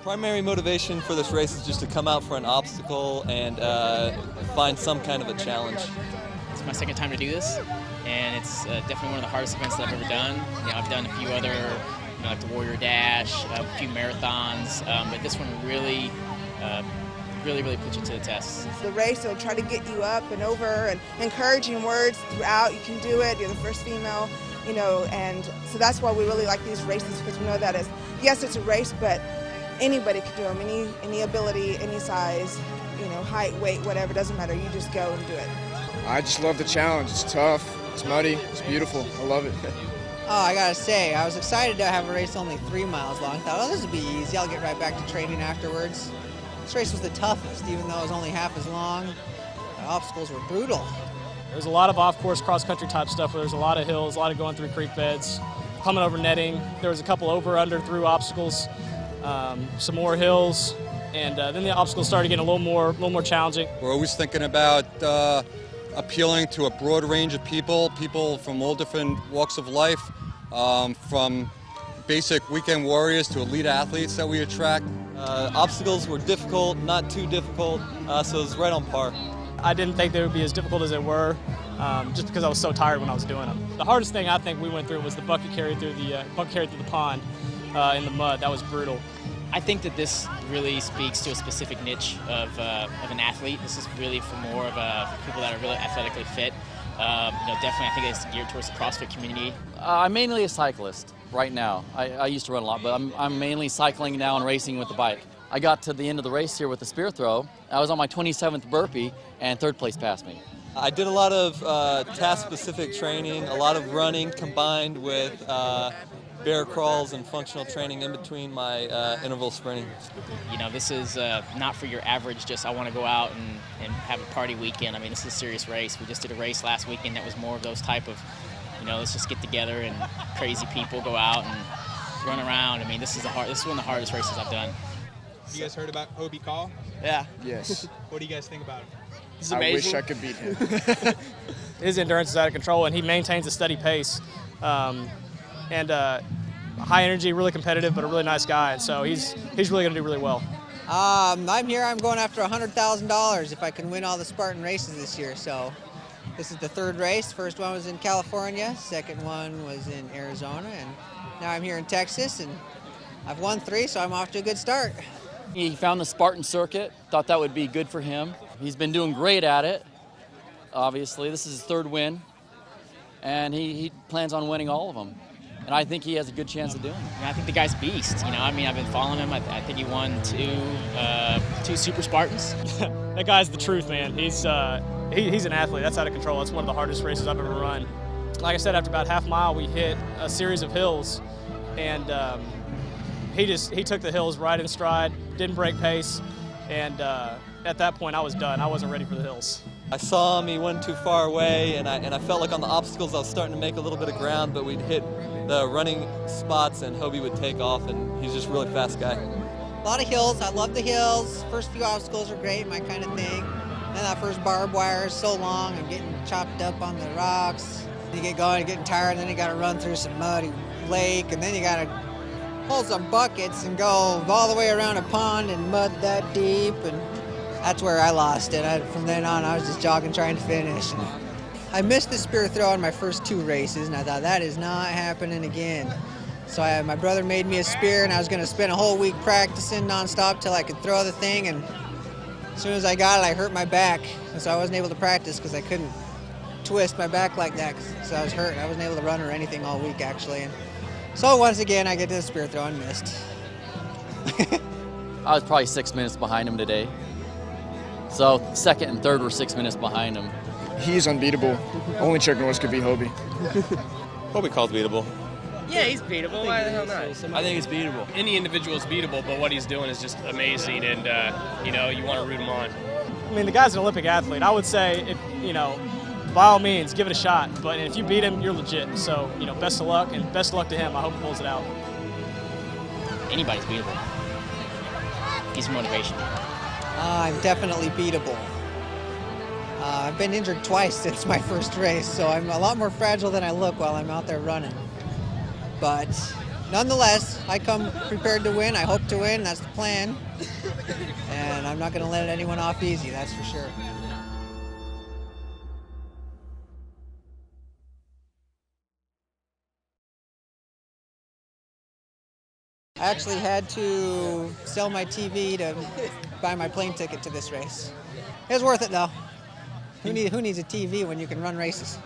Primary motivation for this race is just to come out for an obstacle and find some kind of a challenge. It's my second time to do this, and it's definitely one of the hardest events that I've ever done. You know, I've done a few other, like the Warrior Dash, a few marathons, but this one really puts you to the test. The race will try to get you up and over, and encouraging words throughout. You can do it. You're the first female, and so that's why we really like these races, because we know that yes, it's a race, but anybody can do them. Any ability, any size, height, weight, whatever, doesn't matter. You just go and do it. I just love the challenge. It's tough, it's muddy, it's beautiful. I love it. Oh, I gotta say, I was excited to have a race only 3 miles long. I thought, oh, this will be easy. I'll get right back to training afterwards. This race was the toughest, even though it was only half as long. The obstacles were brutal. There's a lot of off-course cross-country type stuff where there's a lot of hills, a lot of going through creek beds, coming over netting. There was a couple over, under, through obstacles, some more hills, and then the obstacles started getting a little more challenging. We're always thinking about appealing to a broad range of people from all different walks of life, from basic weekend warriors to elite athletes that we attract. Obstacles were difficult, not too difficult, so it was right on par. I didn't think they would be as difficult as they were, just because I was so tired when I was doing them. The hardest thing I think we went through was the bucket carry through the pond in the mud. That was brutal. I think that this really speaks to a specific niche of an athlete. This is really for more of people that are really athletically fit. Definitely I think it's geared towards the CrossFit community. I'm mainly a cyclist right now. I used to run a lot, but I'm mainly cycling now and racing with the bike. I got to the end of the race here with the spear throw. I was on my 27th burpee, and third place passed me. I did a lot of task-specific training, a lot of running combined with bear crawls and functional training in between my interval sprinting. This is not for your average, just I want to go out and have a party weekend. I mean, this is a serious race. We just did a race last weekend that was more of those type of, let's just get together and crazy people go out and run around. I mean, this is one of the hardest races I've done. Have you guys heard about Hobie Call? Yeah. Yes. What do you guys think about him? He's amazing. I wish I could beat him. His endurance is out of control, and he maintains a steady pace. High energy, really competitive, but a really nice guy, and so he's really going to do really well. I'm here. I'm going after $100,000 if I can win all the Spartan races this year. So this is the third race. First one was in California. Second one was in Arizona, and now I'm here in Texas, and I've won 3, so I'm off to a good start. He found the Spartan circuit, thought that would be good for him. He's been doing great at it, obviously. This is his 3rd win, and he plans on winning all of them. And I think he has a good chance of doing it. I think the guy's a beast. I've been following him. I think he won two Super Spartans. That guy's the truth, man. He's an athlete. That's out of control. That's one of the hardest races I've ever run. Like I said, after about half mile, we hit a series of hills, and he took the hills right in stride, didn't break pace, and at that point I was done. I wasn't ready for the hills. I saw him, he wasn't too far away, and I felt like on the obstacles I was starting to make a little bit of ground, but we'd hit the running spots and Hobie would take off, and he's just a really fast guy. A lot of hills. I love the hills. First few obstacles are great, my kind of thing. Then that first barbed wire is so long, I'm getting chopped up on the rocks. You get going, you're getting tired, and then you got to run through some muddy lake, and then you got to pull some buckets and go all the way around a pond and mud that deep, and that's where I lost it. From then on, I was just jogging, trying to finish. And I missed the spear throw in my first 2 races, and I thought, that is not happening again. So my brother made me a spear, and I was going to spend a whole week practicing nonstop till I could throw the thing, and as soon as I got it, I hurt my back, and so I wasn't able to practice because I couldn't twist my back like that, so I was hurt. I wasn't able to run or anything all week, actually. And so once again, I get to the spear throw and missed. I was probably 6 minutes behind him today. So 2nd and 3rd were 6 minutes behind him. He's unbeatable. Only Chuck Norris could beat Hobie. Hobie Call's beatable. Yeah, he's beatable. Why the hell not? I think it's beatable. Any individual is beatable, but what he's doing is just amazing, and you want to root him on. I mean, the guy's an Olympic athlete. I would say, by all means, give it a shot. But if you beat him, you're legit. So, best of luck, and best of luck to him. I hope he pulls it out. Anybody's beatable. He's your motivation. I'm definitely beatable. I've been injured twice since my first race, so I'm a lot more fragile than I look while I'm out there running. But nonetheless, I come prepared to win. I hope to win. That's the plan. And I'm not going to let anyone off easy, that's for sure. I actually had to sell my TV to buy my plane ticket to this race. It was worth it though. Who needs a TV when you can run races?